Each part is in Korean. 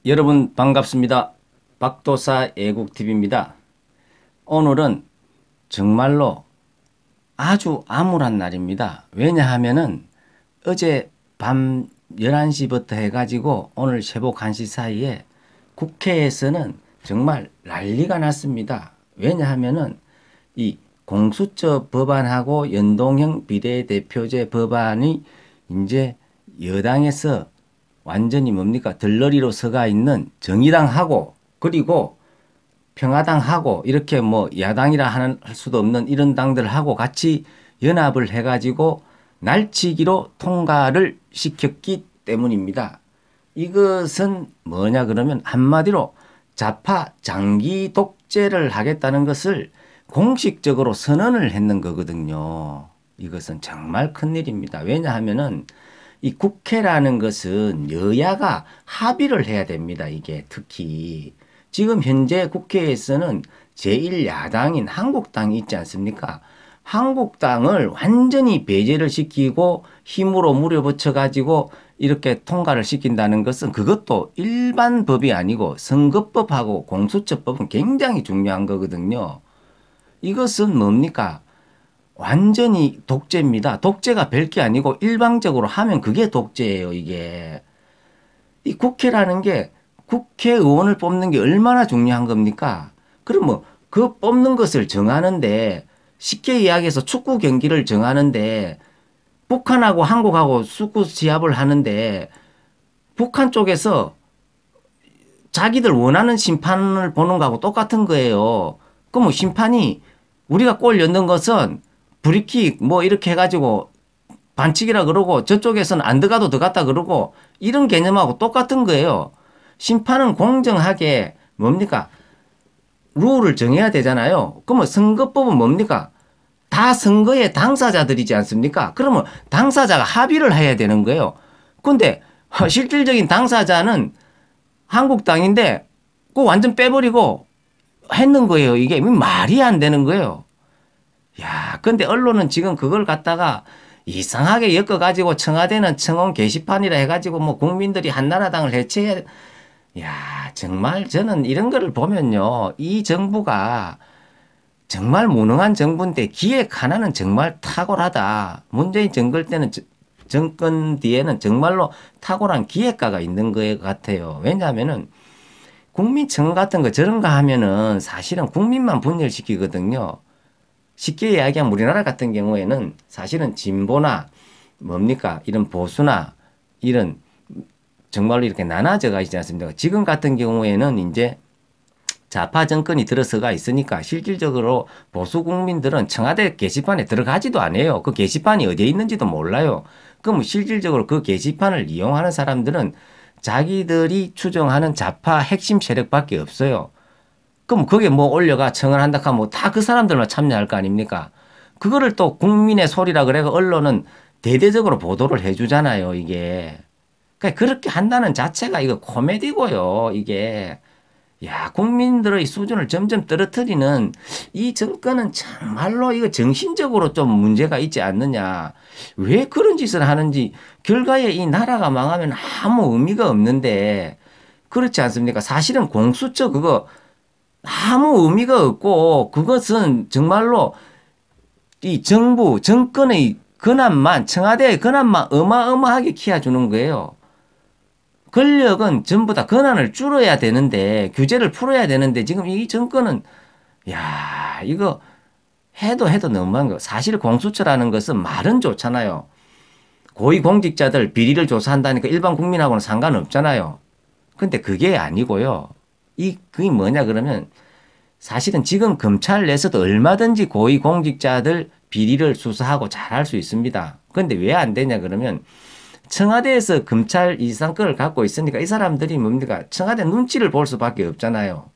여러분 반갑습니다. 박도사 애국TV입니다. 오늘은 정말로 아주 암울한 날입니다. 왜냐하면은 어제 밤 11시부터 해가지고 오늘 새벽 1시 사이에 국회에서는 정말 난리가 났습니다. 왜냐하면은 이 공수처 법안하고 연동형 비례대표제 법안이 이제 여당에서 완전히 뭡니까 들러리로 서가 있는 정의당하고 그리고 평화당하고 이렇게 뭐 야당이라 할 수도 없는 이런 당들하고 같이 연합을 해가지고 날치기로 통과를 시켰기 때문입니다. 이것은 뭐냐 그러면 한마디로 좌파 장기 독재를 하겠다는 것을 공식적으로 선언을 했는 거거든요. 이것은 정말 큰일입니다. 왜냐하면은 이 국회라는 것은 여야가 합의를 해야 됩니다. 이게 특히 지금 현재 국회에서는 제1야당인 한국당이 있지 않습니까? 한국당을 완전히 배제를 시키고 힘으로 물어붙여 가지고 이렇게 통과를 시킨다는 것은 그것도 일반 법이 아니고 선거법하고 공수처법은 굉장히 중요한 거거든요. 이것은 뭡니까? 완전히 독재입니다. 독재가 별게 아니고 일방적으로 하면 그게 독재예요, 이게. 이 국회라는 게 국회의원을 뽑는 게 얼마나 중요한 겁니까? 그럼 뭐 그 뽑는 것을 정하는데 쉽게 이야기해서 축구 경기를 정하는데 북한하고 한국하고 축구 시합을 하는데 북한 쪽에서 자기들 원하는 심판을 보는 거하고 똑같은 거예요. 그럼 뭐 심판이 우리가 골 넣는 것은 브리킥 뭐 이렇게 해가지고 반칙이라 그러고 저쪽에서는 안 들어가도 들어갔다 그러고 이런 개념하고 똑같은 거예요. 심판은 공정하게 뭡니까? 룰을 정해야 되잖아요. 그러면 선거법은 뭡니까? 다 선거의 당사자들이지 않습니까? 그러면 당사자가 합의를 해야 되는 거예요. 근데 실질적인 당사자는 한국당인데 그거 완전 빼버리고 했는 거예요. 이게 말이 안 되는 거예요. 야, 근데 언론은 지금 그걸 갖다가 이상하게 엮어가지고 청와대는 청원 게시판이라 해가지고 뭐 국민들이 한나라당을 해체해. 야, 정말 저는 이런 거를 보면요. 이 정부가 정말 무능한 정부인데 기획 하나는 정말 탁월하다. 문재인 정권 때는 정권 뒤에는 정말로 탁월한 기획가가 있는 것 같아요. 왜냐하면은 국민청원 같은 거 저런 거 하면은 사실은 국민만 분열시키거든요. 쉽게 이야기하면 우리나라 같은 경우에는 사실은 진보나 뭡니까 이런 보수나 이런 정말로 이렇게 나눠져가 있지 않습니까? 지금 같은 경우에는 이제 좌파 정권이 들어서가 있으니까 실질적으로 보수 국민들은 청와대 게시판에 들어가지도 않아요. 그 게시판이 어디에 있는지도 몰라요. 그럼 실질적으로 그 게시판을 이용하는 사람들은 자기들이 추정하는 좌파 핵심 세력밖에 없어요. 그럼 거기에 뭐 올려가 청원한다 하면 다 그 사람들만 참여할 거 아닙니까? 그거를 또 국민의 소리라 그래가 언론은 대대적으로 보도를 해주잖아요, 이게. 그러니까 그렇게 한다는 자체가 이거 코미디고요, 이게. 야, 국민들의 수준을 점점 떨어뜨리는 이 정권은 정말로 이거 정신적으로 좀 문제가 있지 않느냐. 왜 그런 짓을 하는지 결과에 이 나라가 망하면 아무 의미가 없는데 그렇지 않습니까? 사실은 공수처 그거 아무 의미가 없고 그것은 정말로 이 정부, 정권의 권한만, 청와대의 권한만 어마어마하게 키워주는 거예요. 권력은 전부 다 권한을 줄여야 되는데, 규제를 풀어야 되는데, 지금 이 정권은, 야, 이거 해도 너무한 거. 사실 공수처라는 것은 말은 좋잖아요. 고위공직자들 비리를 조사한다니까 일반 국민하고는 상관없잖아요. 근데 그게 아니고요. 그게 뭐냐 그러면 사실은 지금 검찰 내에서도 얼마든지 고위공직자들 비리를 수사하고 잘할 수 있습니다. 그런데 왜 안 되냐 그러면 청와대에서 검찰 이상권을 갖고 있으니까 이 사람들이 뭡니까? 청와대 눈치를 볼 수밖에 없잖아요.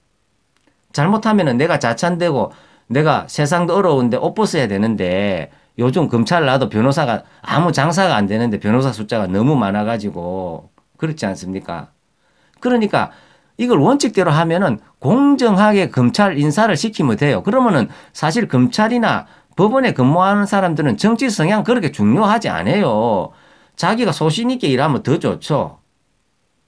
잘못하면은 내가 자찬되고 내가 세상도 어려운데 옷 벗어야 되는데 요즘 검찰 나도 변호사가 아무 장사가 안 되는데 변호사 숫자가 너무 많아가지고 그렇지 않습니까? 그러니까 이걸 원칙대로 하면은 공정하게 검찰 인사를 시키면 돼요. 그러면은 사실 검찰이나 법원에 근무하는 사람들은 정치 성향 그렇게 중요하지 않아요. 자기가 소신 있게 일하면 더 좋죠.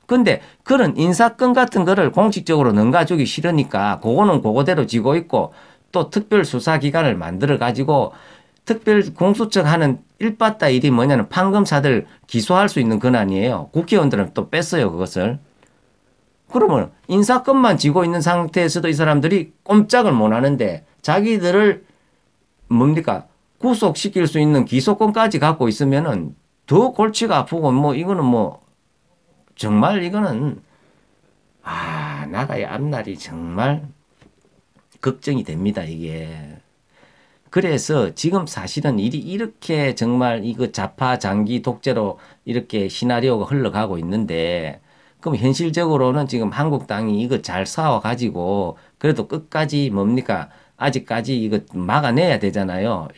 근데 그런 인사권 같은 거를 공식적으로 넘가주기 싫으니까 그거는 그거대로 지고 있고 또 특별수사기관을 만들어 가지고 특별 공수처 하는 일바따 일이 뭐냐면 판검사들 기소할 수 있는 권한이에요. 국회의원들은 또 뺐어요, 그것을. 그러면 인사권만 쥐고 있는 상태에서도 이 사람들이 꼼짝을 못 하는데 자기들을 뭡니까? 구속시킬 수 있는 기소권까지 갖고 있으면은 더 골치가 아프고 뭐 이거는 뭐 정말 이거는 나라의 앞날이 정말 걱정이 됩니다, 이게. 그래서 지금 사실은 일이 이렇게 정말 이거 좌파 장기 독재로 이렇게 시나리오가 흘러가고 있는데 그럼 현실적으로는 지금 한국당이 이거 잘 싸워가지고 그래도 끝까지 뭡니까? 아직까지 이거 막아내야 되잖아요.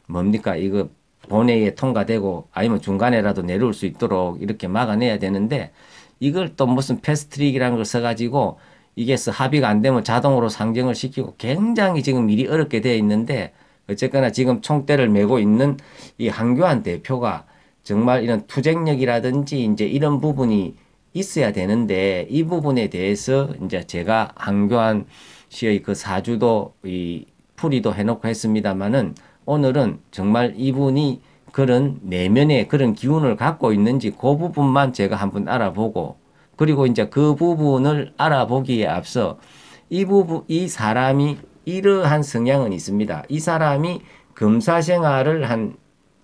뭡니까? 이거 본회의에 통과되고 아니면 중간에라도 내려올 수 있도록 이렇게 막아내야 되는데 이걸 또 무슨 패스트트릭이라는 걸 써가지고 이게 합의가 안 되면 자동으로 상정을 시키고 굉장히 지금 일이 어렵게 되어 있는데 어쨌거나 지금 총대를 메고 있는 이 한교안 대표가 정말 이런 투쟁력이라든지 이제 이런 부분이 있어야 되는데 이 부분에 대해서 이제 제가 한교안 씨의 그 사주도 이 풀이도 해놓고 했습니다만은 오늘은 정말 이분이 그런 내면의 그런 기운을 갖고 있는지 그 부분만 제가 한번 알아보고 그리고 이제 그 부분을 알아보기에 앞서 이 사람이 이러한 성향은 있습니다. 이 사람이 검사 생활을 한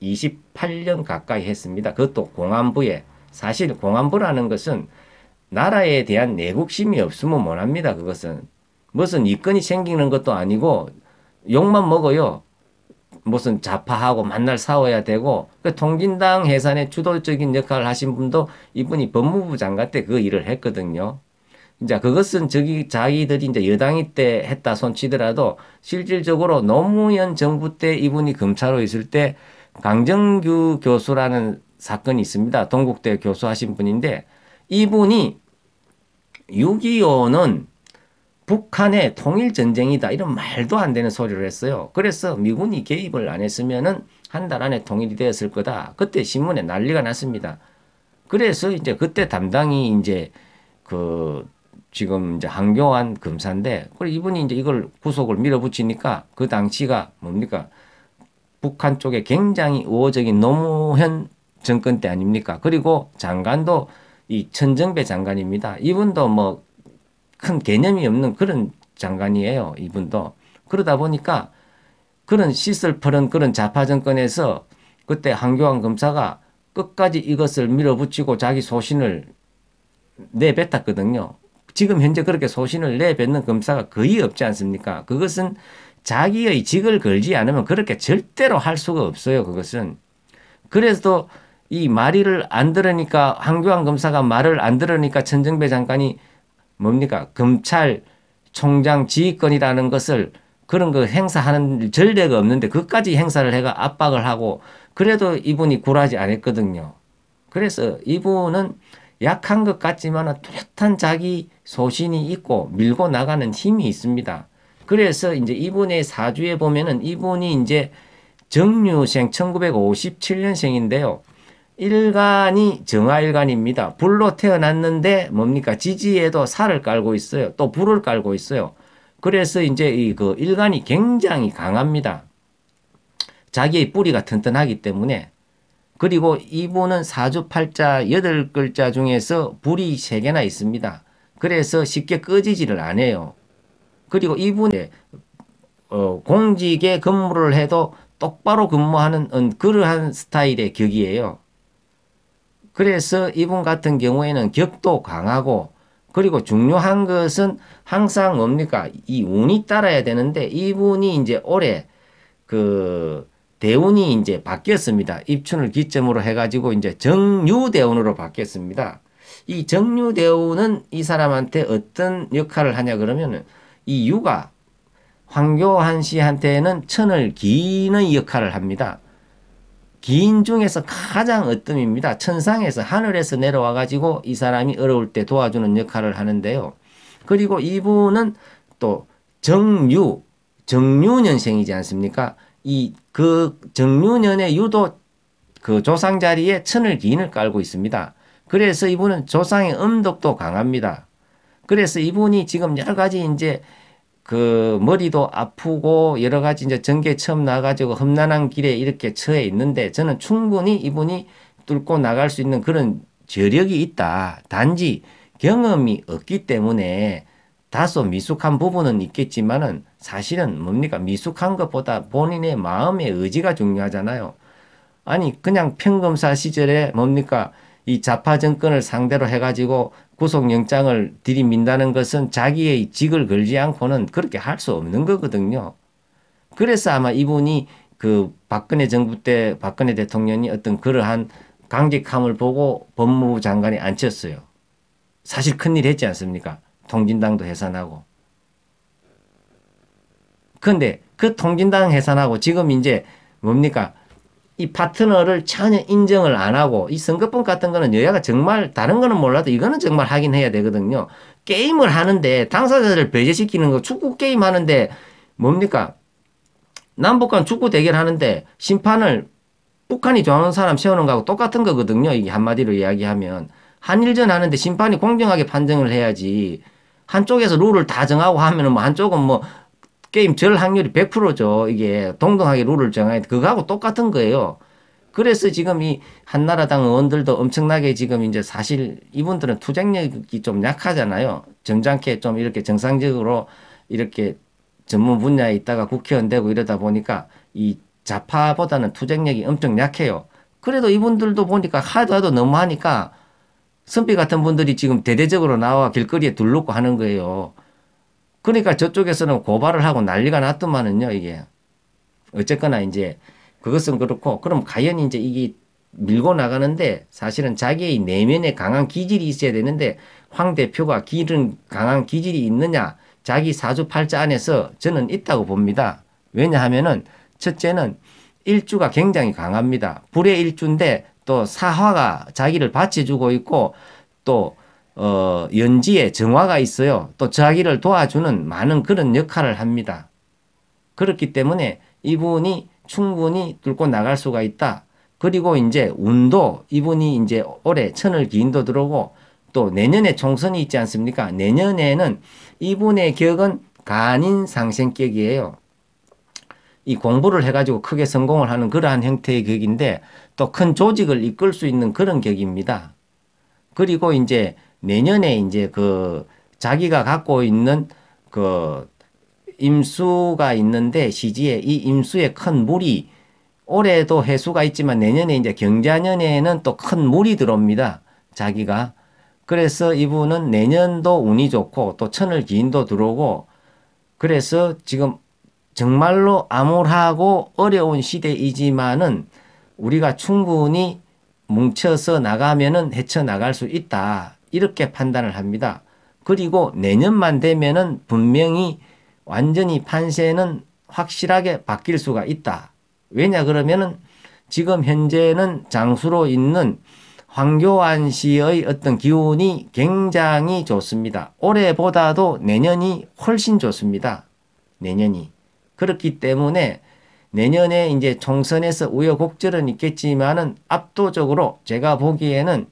28년 가까이 했습니다. 그것도 공안부에. 사실 공안부라는 것은 나라에 대한 내국심이 없으면 못합니다. 그것은. 무슨 이권이 생기는 것도 아니고 욕만 먹어요. 무슨 좌파하고 만날 싸워야 되고 통진당 해산의 주도적인 역할을 하신 분도 이분이 법무부 장관 때 그 일을 했거든요. 이제 그것은 자기들이 이제 여당이 때 했다 손치더라도 실질적으로 노무현 정부 때 이분이 검사로 있을 때 강정규 교수라는 사건이 있습니다. 동국대 교수하신 분인데 이분이 6.25는 북한의 통일전쟁이다 이런 말도 안 되는 소리를 했어요. 그래서 미군이 개입을 안 했으면은 한 달 안에 통일이 되었을 거다. 그때 신문에 난리가 났습니다. 그래서 이제 그때 담당이 이제 지금 이제 한교안 검사인데, 그래 이분이 이제 이걸 구속을 밀어붙이니까 그 당시가 뭡니까? 북한 쪽에 굉장히 우호적인 노무현 정권 때 아닙니까? 그리고 장관도 이 천정배 장관입니다. 이분도 뭐 큰 개념이 없는 그런 장관이에요. 이분도. 그러다 보니까 그런 시설퍼런 그런 좌파 정권에서 그때 한교안 검사가 끝까지 이것을 밀어붙이고 자기 소신을 내뱉었거든요. 지금 현재 그렇게 소신을 내뱉는 검사가 거의 없지 않습니까? 그것은 자기의 직을 걸지 않으면 그렇게 절대로 할 수가 없어요. 그것은. 그래서 이 말을 안 들으니까 한교안 검사가 말을 안 들으니까 천정배 장관이 뭡니까? 검찰총장 지휘권이라는 것을 그런 거 행사하는 전례가 없는데 그까지 행사를 해가 압박을 하고 그래도 이분이 굴하지 않았거든요. 그래서 이분은 약한 것 같지만 뚜렷한 자기 소신이 있고 밀고 나가는 힘이 있습니다. 그래서 이제 이분의 사주에 보면은 이분이 이제 정유생 1957년생인데요. 일간이 정화일간입니다. 불로 태어났는데 뭡니까? 지지에도 살을 깔고 있어요. 또 불을 깔고 있어요. 그래서 이제 그 일간이 굉장히 강합니다. 자기의 뿌리가 튼튼하기 때문에. 그리고 이분은 사주팔자 8글자 중에서 불이 3개나 있습니다. 그래서 쉽게 꺼지지를 않아요. 그리고 이분의 공직에 근무를 해도 똑바로 근무하는 그러한 스타일의 격이에요. 그래서 이분 같은 경우에는 격도 강하고 그리고 중요한 것은 항상 뭡니까? 이 운이 따라야 되는데 이분이 이제 올해 대운이 이제 바뀌었습니다. 입춘을 기점으로 해가지고 이제 정유대운으로 바뀌었습니다. 이 정유대운은 이 사람한테 어떤 역할을 하냐 그러면은 이 유가 황교안 씨한테는 천을 기는 역할을 합니다. 기인 중에서 가장 으뜸입니다. 천상에서 하늘에서 내려와 가지고 이 사람이 어려울 때 도와주는 역할을 하는데요. 그리고 이분은 또 정유년생이지 않습니까? 그 정유년의 유도 그 조상 자리에 천을 기인을 깔고 있습니다. 그래서 이분은 조상의 음덕도 강합니다. 그래서 이분이 지금 여러 가지 이제 그 머리도 아프고 여러 가지 이제 전개 처음 나가지고 험난한 길에 이렇게 처해 있는데 저는 충분히 이분이 뚫고 나갈 수 있는 그런 저력이 있다. 단지 경험이 없기 때문에 다소 미숙한 부분은 있겠지만은 사실은 뭡니까? 미숙한 것보다 본인의 마음의 의지가 중요하잖아요. 아니 그냥 평검사 시절에 뭡니까? 이 좌파 정권을 상대로 해가지고 구속영장을 들이민다는 것은 자기의 직을 걸지 않고는 그렇게 할 수 없는 거거든요. 그래서 아마 이분이 그 박근혜 정부 때 박근혜 대통령이 어떤 그러한 강직함을 보고 법무부 장관에 앉혔어요. 사실 큰일 했지 않습니까? 통진당도 해산하고. 그런데 그 통진당 해산하고 지금 이제 뭡니까? 이 파트너를 전혀 인정을 안 하고 이 선거법 같은 거는 여야가 정말 다른 거는 몰라도 이거는 정말 하긴 해야 되거든요. 게임을 하는데 당사자들을 배제시키는 거 축구 게임 하는데 뭡니까? 남북 간 축구 대결하는데 심판을 북한이 좋아하는 사람 세우는 거하고 똑같은 거거든요. 이게 한마디로 이야기하면. 한일전 하는데 심판이 공정하게 판정을 해야지. 한쪽에서 룰을 다 정하고 하면은 뭐 한쪽은 뭐 게임 절 확률이 100%죠. 이게 동등하게 룰을 정해야 돼. 그거하고 똑같은 거예요. 그래서 지금 이 한나라당 의원들도 엄청나게 지금 이제 사실 이분들은 투쟁력이 좀 약하잖아요. 점잖게 좀 이렇게 정상적으로 이렇게 전문 분야에 있다가 국회의원 되고 이러다 보니까 이 좌파보다는 투쟁력이 엄청 약해요. 그래도 이분들도 보니까 하도 너무 하니까 선비 같은 분들이 지금 대대적으로 나와 길거리에 둘러고 하는 거예요. 그러니까 저쪽에서는 고발을 하고 난리가 났더만은요, 이게. 어쨌거나 이제 그것은 그렇고, 그럼 과연 이제 이게 밀고 나가는데 사실은 자기의 내면에 강한 기질이 있어야 되는데 황 대표가 강한 기질이 있느냐? 자기 사주팔자 안에서 저는 있다고 봅니다. 왜냐하면은 첫째는 일주가 굉장히 강합니다. 불의 일주인데 또 사화가 자기를 받쳐주고 있고 또 연지에 정화가 있어요. 또 자기를 도와주는 많은 그런 역할을 합니다. 그렇기 때문에 이분이 충분히 뚫고 나갈 수가 있다. 그리고 이제 운도 이분이 이제 올해 천을 기인도 들어오고 또 내년에 총선이 있지 않습니까? 내년에는 이분의 격은 간인 상생격이에요. 이 공부를 해가지고 크게 성공을 하는 그러한 형태의 격인데 또 큰 조직을 이끌 수 있는 그런 격입니다. 그리고 이제 내년에 이제 그 자기가 갖고 있는 그 임수가 있는데 시지에 이 임수에 큰 물이 올해도 해수가 있지만 내년에 이제 경자년에는 또 큰 물이 들어옵니다. 자기가. 그래서 이분은 내년도 운이 좋고 또 천을 기인도 들어오고 그래서 지금 정말로 암울하고 어려운 시대이지만은 우리가 충분히 뭉쳐서 나가면은 헤쳐나갈 수 있다. 이렇게 판단을 합니다. 그리고 내년만 되면은 분명히 완전히 판세는 확실하게 바뀔 수가 있다. 왜냐 그러면은 지금 현재는 장수로 있는 황교안 씨의 어떤 기운이 굉장히 좋습니다. 올해보다도 내년이 훨씬 좋습니다. 내년이. 그렇기 때문에 내년에 이제 총선에서 우여곡절은 있겠지만은 압도적으로 제가 보기에는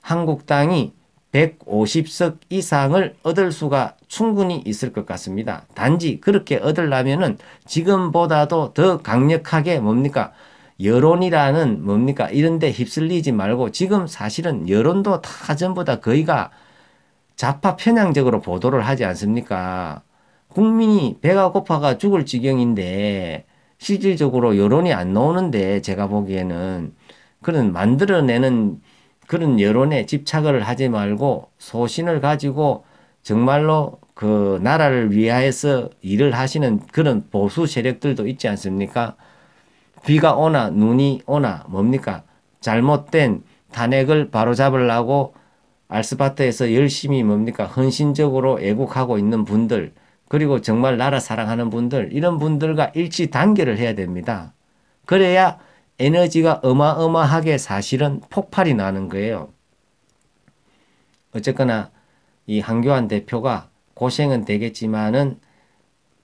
한국당이 150석 이상을 얻을 수가 충분히 있을 것 같습니다. 단지 그렇게 얻으려면은 지금보다도 더 강력하게 뭡니까? 여론이라는 뭡니까? 이런데 휩쓸리지 말고 지금 사실은 여론도 다 전부 다 거의가 좌파 편향적으로 보도를 하지 않습니까? 국민이 배가 고파가 죽을 지경인데 실질적으로 여론이 안 나오는데 제가 보기에는 그런 만들어내는 그런 여론에 집착을 하지 말고 소신을 가지고 정말로 그 나라를 위하여서 일을 하시는 그런 보수 세력들도 있지 않습니까? 비가 오나 눈이 오나 뭡니까? 잘못된 탄핵을 바로잡으려고 알스파트에서 열심히 뭡니까? 헌신적으로 애국하고 있는 분들 그리고 정말 나라 사랑하는 분들 이런 분들과 일치 단결을 해야 됩니다. 그래야 에너지가 어마어마하게 사실은 폭발이 나는 거예요. 어쨌거나 이 한교안 대표가 고생은 되겠지만은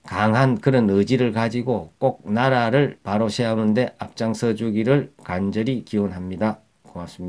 강한 그런 의지를 가지고 꼭 나라를 바로 세우는데 앞장서 주기를 간절히 기원합니다. 고맙습니다.